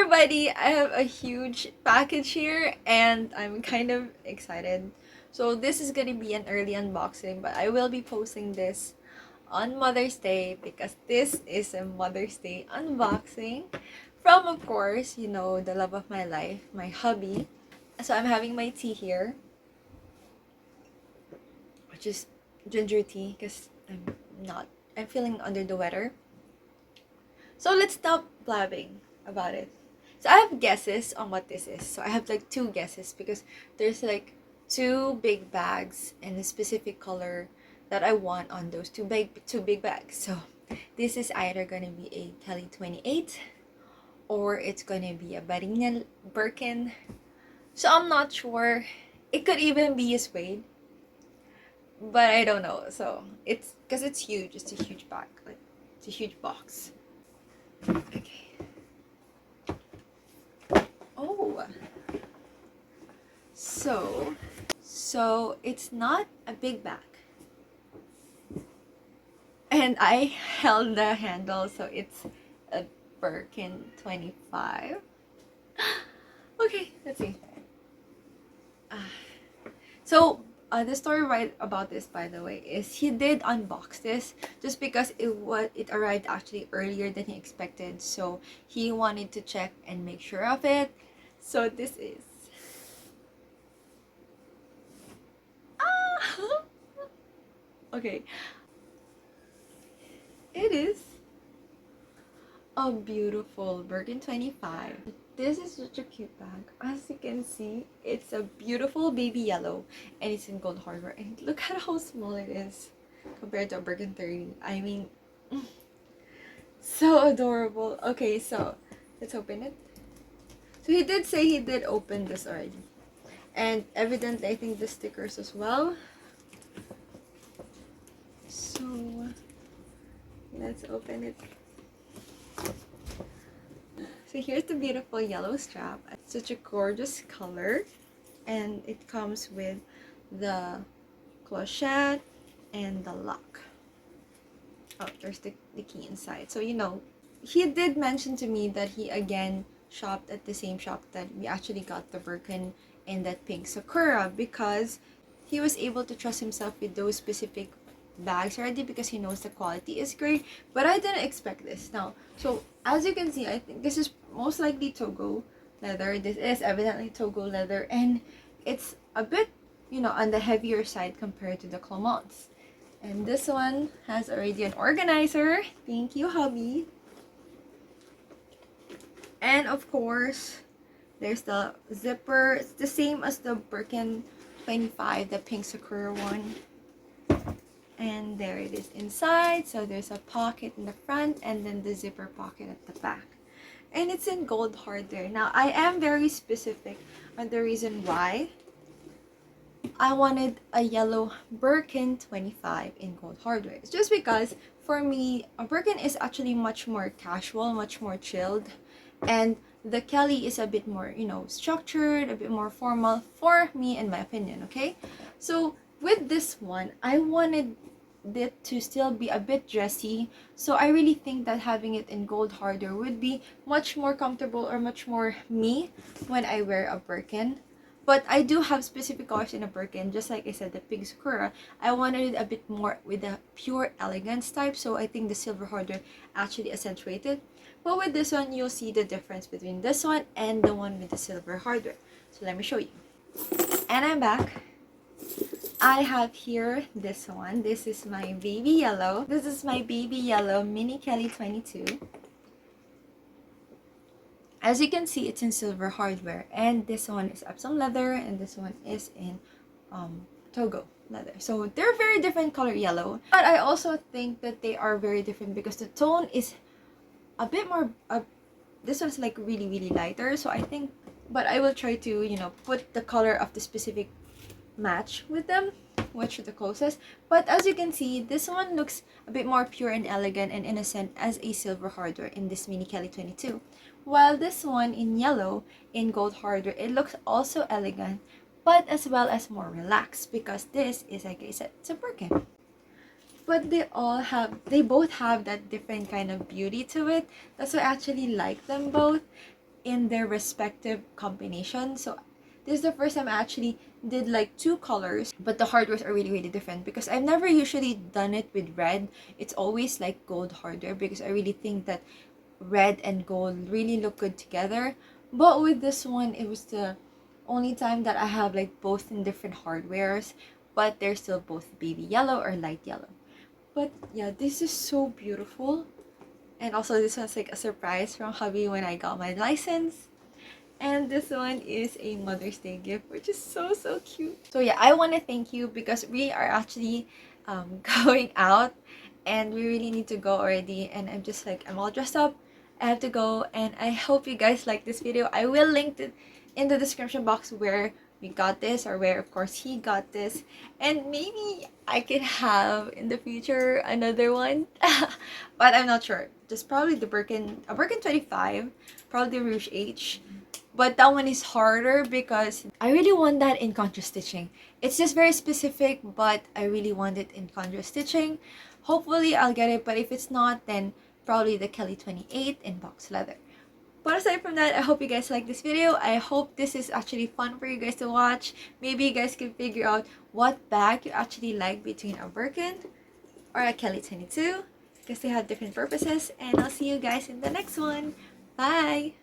everybody! I have a huge package here and I'm kind of excited. So this is gonna be an early unboxing, but I will be posting this on Mother's Day because this is a Mother's Day unboxing from, of course, you know, the love of my life, my hubby. So I'm having my tea here, which is ginger tea because I'm feeling under the weather. So let's stop blabbing about it. So I have guesses on what this is. So I have like two guesses because there's like two big bags and a specific color that I want on those two big bags. So this is either gonna be a Kelly 28 or it's gonna be a Birkin. So I'm not sure. It could even be a suede, but I don't know. So it's because it's huge. It's a huge bag. Like it's a huge box. Okay. Oh. So it's not a big bag. And I held the handle, so it's a Birkin 25. Okay, let's see. The story right about this, by the way, is he did unbox this just because it arrived actually earlier than he expected. So he wanted to check and make sure of it. So this is okay. It is a beautiful Birkin 25. This is such a cute bag. As you can see, it's a beautiful baby yellow and it's in gold hardware. And look at how small it is compared to a Birkin 30. I mean, so adorable. Okay, so let's open it. So he did say he did open this already. And evidently, I think the stickers as well. So let's open it. So here's the beautiful yellow strap. It's such a gorgeous color. And it comes with the clochette and the lock. Oh, there's the key inside. So, you know, he did mention to me that he again shopped at the same shop that we actually got the Birkin in that pink Sakura because he was able to trust himself with those specific bags already because he knows the quality is great. But I didn't expect this. Now, so as you can see, I think this is most likely Togo leather. This is evidently Togo leather and it's a bit, you know, on the heavier side compared to the Clements. And this one has already an organizer. Thank you, hubby. And of course, there's the zipper. It's the same as the Birkin 25, the pink Sakura one. And there it is inside. So there's a pocket in the front and then the zipper pocket at the back. And it's in gold hardware. Now, I am very specific on the reason why I wanted a yellow Birkin 25 in gold hardware. It's just because, for me, a Birkin is actually much more casual, much more chilled. And the Kelly is a bit more, you know, structured, a bit more formal for me, in my opinion, okay? So, with this one, I wanted it to still be a bit dressy, so I really think that having it in gold hardware would be much more comfortable or much more me when I wear a Birkin. But I do have specific colors in a Birkin, just like I said, the pink Sakura. I wanted it a bit more with the pure elegance type, so I think the silver hardware actually accentuated. But with this one, you'll see the difference between this one and the one with the silver hardware. So let me show you. And I'm back. I have here this one. This is my baby yellow. This is my baby yellow mini Kelly 22. As you can see, it's in silver hardware. And this one is Epsom leather and this one is in Togo leather. So they're very different color yellow. But I also think that they are very different because the tone is a bit more... this one's like really, really lighter. So I think... But I will try to, you know, put the color of the specific match with them, which are the closest. But as you can see, this one looks a bit more pure and elegant and innocent as a silver hardware in this mini Kelly 22, while this one in yellow in gold hardware, it looks also elegant but as well as more relaxed because this is, like I said, it's a Birkin. But they both have that different kind of beauty to it. That's why I actually like them both. in their respective combination. So this is the first time I actually did like 2 colors, but the hardwares are really different because I've never usually done it with red. It's always like gold hardware because I really think that red and gold really look good together. But with this one, it was the only time that I have like both in different hardwares, but they're still both baby yellow or light yellow. But yeah, this is so beautiful. And also this one's like a surprise from hubby when I got my license. And this one is a Mother's Day gift, which is so cute. So yeah, I want to thank you because we are actually going out and we really need to go already. And I'm just like, I'm all dressed up. I have to go, and I hope you guys like this video. I will link it in the description box where we got this, or where of course he got this, and maybe I could have in the future another one. But I'm not sure. Just probably the Birkin, a Birkin 25, probably the Rouge H. But that one is harder because I really want that in contrast stitching. It's just very specific, but I really want it in contrast stitching. Hopefully I'll get it, but if it's not, then probably the Kelly 28 in box leather. But aside from that, I hope you guys like this video. I hope this is actually fun for you guys to watch. Maybe you guys can figure out what bag you actually like between a Birkin or a Kelly 22, because they have different purposes. And I'll see you guys in the next one. Bye!